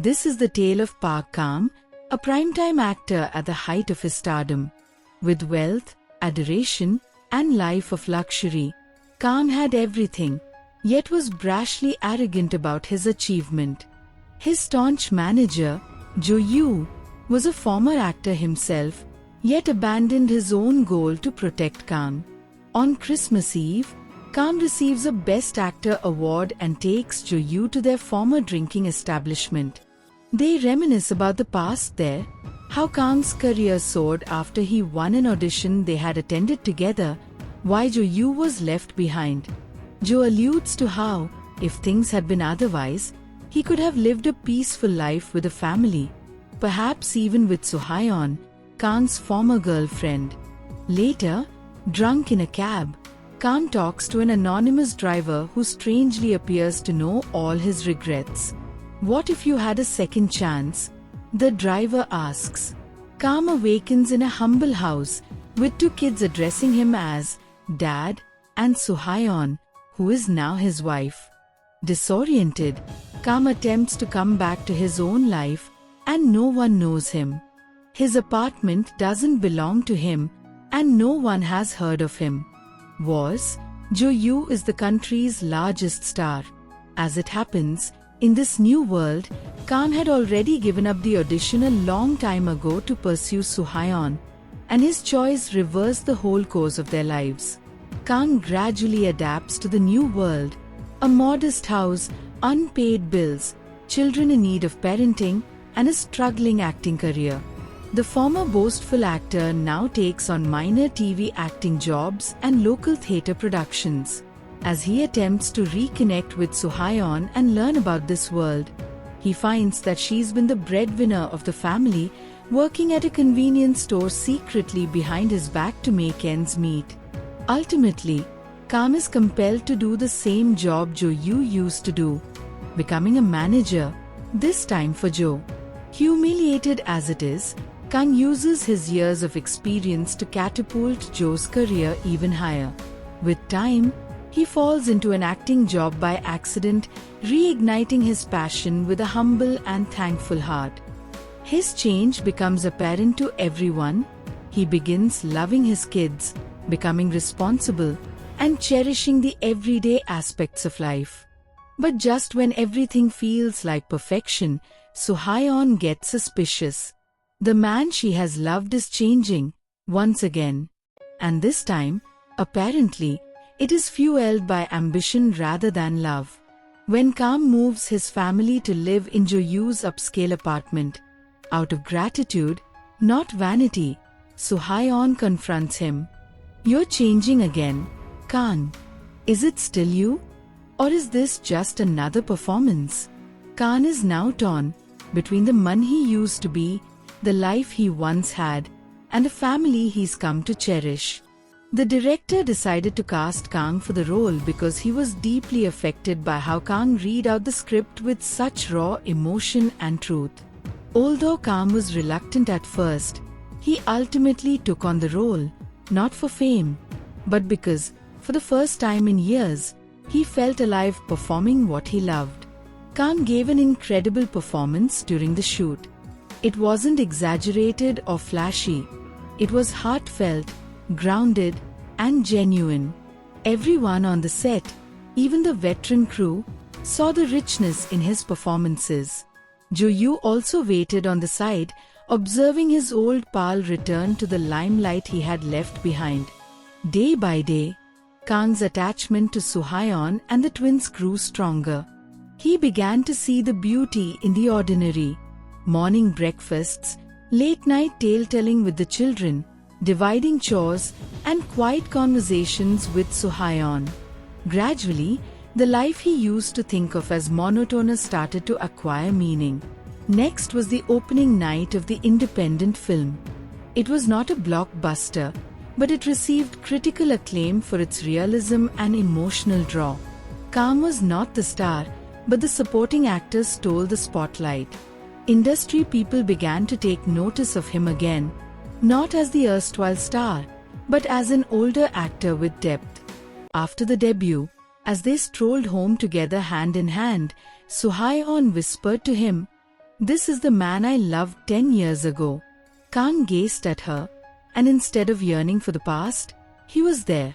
This is the tale of Park Kang, a primetime actor at the height of his stardom. With wealth, adoration, and life of luxury, Kang had everything, yet was brashly arrogant about his achievement. His staunch manager, Jo, was a former actor himself, yet abandoned his own goal to protect Kang. On Christmas Eve, Kang receives a Best Actor award and takes Jo to their former drinking establishment. They reminisce about the past there, how Kang's career soared after he won an audition they had attended together, why Jo was left behind. Jo alludes to how, if things had been otherwise, he could have lived a peaceful life with a family, perhaps even with Soo-hyun, Kang's former girlfriend. Later, drunk in a cab, Kang talks to an anonymous driver who strangely appears to know all his regrets. "What if you had a second chance?" the driver asks. Kang awakens in a humble house, with two kids addressing him as Dad and Soo-hyun, who is now his wife. Disoriented, Kang attempts to come back to his own life, and no one knows him. His apartment doesn't belong to him, and no one has heard of him. Jo is the country's largest star. As it happens, in this new world, Kang had already given up the audition a long time ago to pursue Soo-hyun, and his choice reversed the whole course of their lives. Kang gradually adapts to the new world, a modest house, unpaid bills, children in need of parenting, and a struggling acting career. The former boastful actor now takes on minor TV acting jobs and local theatre productions. As he attempts to reconnect with Soo-hyun and learn about this world, he finds that she's been the breadwinner of the family, working at a convenience store secretly behind his back to make ends meet. Ultimately, Kang is compelled to do the same job Jo used to do, becoming a manager, this time for Jo. Humiliated as it is, Kang uses his years of experience to catapult Jo's career even higher. With time, he falls into an acting job by accident, reigniting his passion with a humble and thankful heart. His change becomes apparent to everyone. He begins loving his kids, becoming responsible, and cherishing the everyday aspects of life. But just when everything feels like perfection, Soo-hyun gets suspicious. The man she has loved is changing, once again. And this time, apparently, it is fueled by ambition rather than love. When Kang moves his family to live in Jo's upscale apartment, out of gratitude, not vanity, Soo-hyun confronts him. "You're changing again, Kang. Is it still you? Or is this just another performance?" Kang is now torn between the man he used to be, the life he once had, and a family he's come to cherish. The director decided to cast Kang for the role because he was deeply affected by how Kang read out the script with such raw emotion and truth. Although Kang was reluctant at first, he ultimately took on the role, not for fame, but because, for the first time in years, he felt alive performing what he loved. Kang gave an incredible performance during the shoot. It wasn't exaggerated or flashy. It was heartfelt, grounded, and genuine. Everyone on the set, even the veteran crew, saw the richness in his performances. Jo also waited on the side, observing his old pal return to the limelight he had left behind. Day by day, Kang's attachment to Soo-hyun and the twins grew stronger. He began to see the beauty in the ordinary. Morning breakfasts, late-night tale-telling with the children, dividing chores, and quiet conversations with Soo-hyun. Gradually, the life he used to think of as monotonous started to acquire meaning. Next was the opening night of the independent film. It was not a blockbuster, but it received critical acclaim for its realism and emotional draw. Kang was not the star, but the supporting actors stole the spotlight. Industry people began to take notice of him again, not as the erstwhile star, but as an older actor with depth. After the debut, as they strolled home together hand in hand, Soo-hyun whispered to him, This is the man I loved 10 years ago." Kang gazed at her, and instead of yearning for the past, he was there.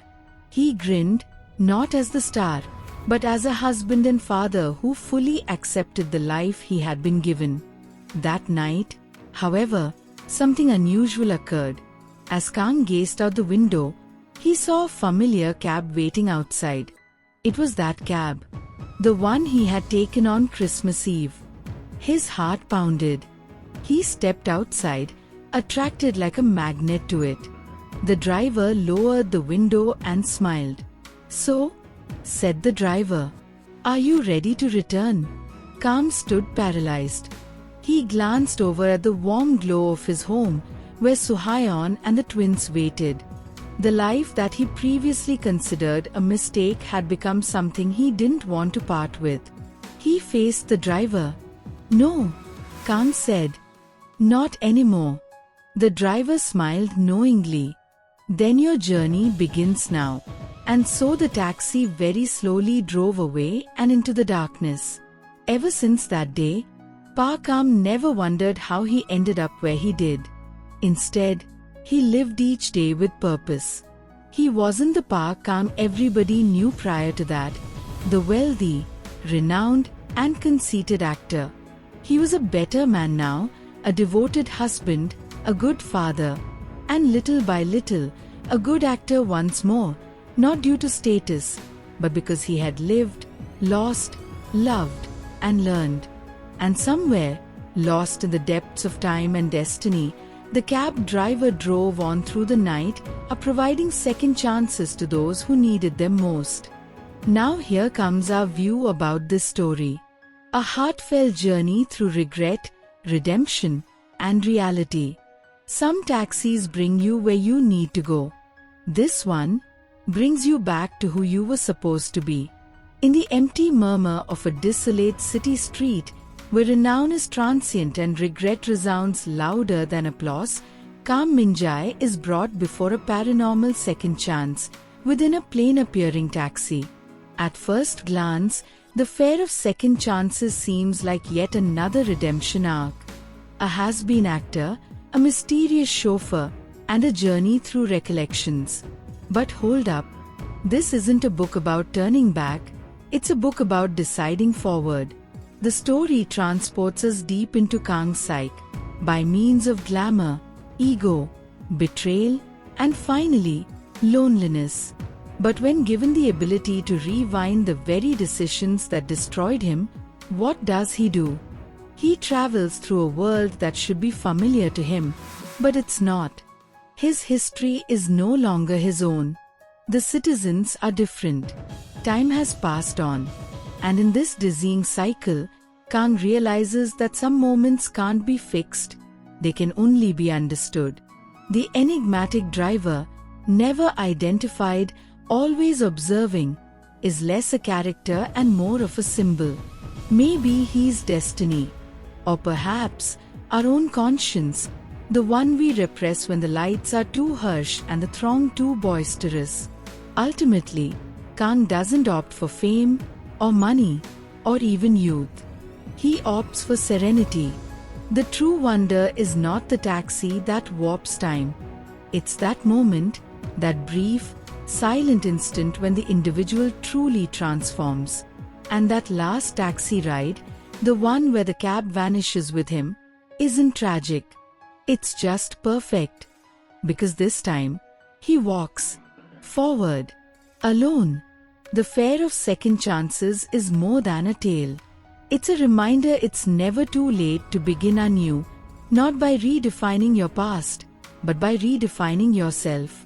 He grinned, not as the star, but as a husband and father who fully accepted the life he had been given. That night, however, something unusual occurred. As Kang gazed out the window, he saw a familiar cab waiting outside. It was that cab, the one he had taken on Christmas Eve. His heart pounded. He stepped outside, attracted like a magnet to it. The driver lowered the window and smiled. "So," said the driver, "are you ready to return?" Kang stood paralyzed. He glanced over at the warm glow of his home, where Suhayeon and the twins waited. The life that he previously considered a mistake had become something he didn't want to part with. He faced the driver. "No," Kang said. "Not anymore." The driver smiled knowingly. "Then your journey begins now." And so the taxi very slowly drove away and into the darkness. Ever since that day, Pa Kam never wondered how he ended up where he did. Instead, he lived each day with purpose. He wasn't the Pa Kam everybody knew prior to that, the wealthy, renowned, and conceited actor. He was a better man now, a devoted husband, a good father, and little by little, a good actor once more, not due to status, but because he had lived, lost, loved, and learned. And somewhere, lost in the depths of time and destiny, the cab driver drove on through the night, providing second chances to those who needed them most. Now here comes our view about this story. A heartfelt journey through regret, redemption, and reality. Some taxis bring you where you need to go. This one brings you back to who you were supposed to be. In the empty murmur of a desolate city street, where renown is transient and regret resounds louder than applause, Kang Min-jae is brought before a paranormal second chance within a plain-appearing taxi. At first glance, the fare of second chances seems like yet another redemption arc. A has-been actor, a mysterious chauffeur, and a journey through recollections. But hold up, this isn't a book about turning back, it's a book about deciding forward. The story transports us deep into Kang's psyche, by means of glamour, ego, betrayal, and finally, loneliness. But when given the ability to rewind the very decisions that destroyed him, what does he do? He travels through a world that should be familiar to him, but it's not. His history is no longer his own. The citizens are different. Time has passed on. And in this dizzying cycle, Kang realizes that some moments can't be fixed, they can only be understood. The enigmatic driver, never identified, always observing, is less a character and more of a symbol. Maybe he's destiny. Or perhaps, our own conscience, the one we repress when the lights are too harsh and the throng too boisterous. Ultimately, Kang doesn't opt for fame, or money, or even youth. He opts for serenity. The true wonder is not the taxi that warps time. It's that moment, that brief, silent instant when the individual truly transforms. And that last taxi ride, the one where the cab vanishes with him, isn't tragic. It's just perfect. Because this time, he walks forward, alone. The fare of second chances is more than a tale. It's a reminder it's never too late to begin anew, not by redefining your past, but by redefining yourself.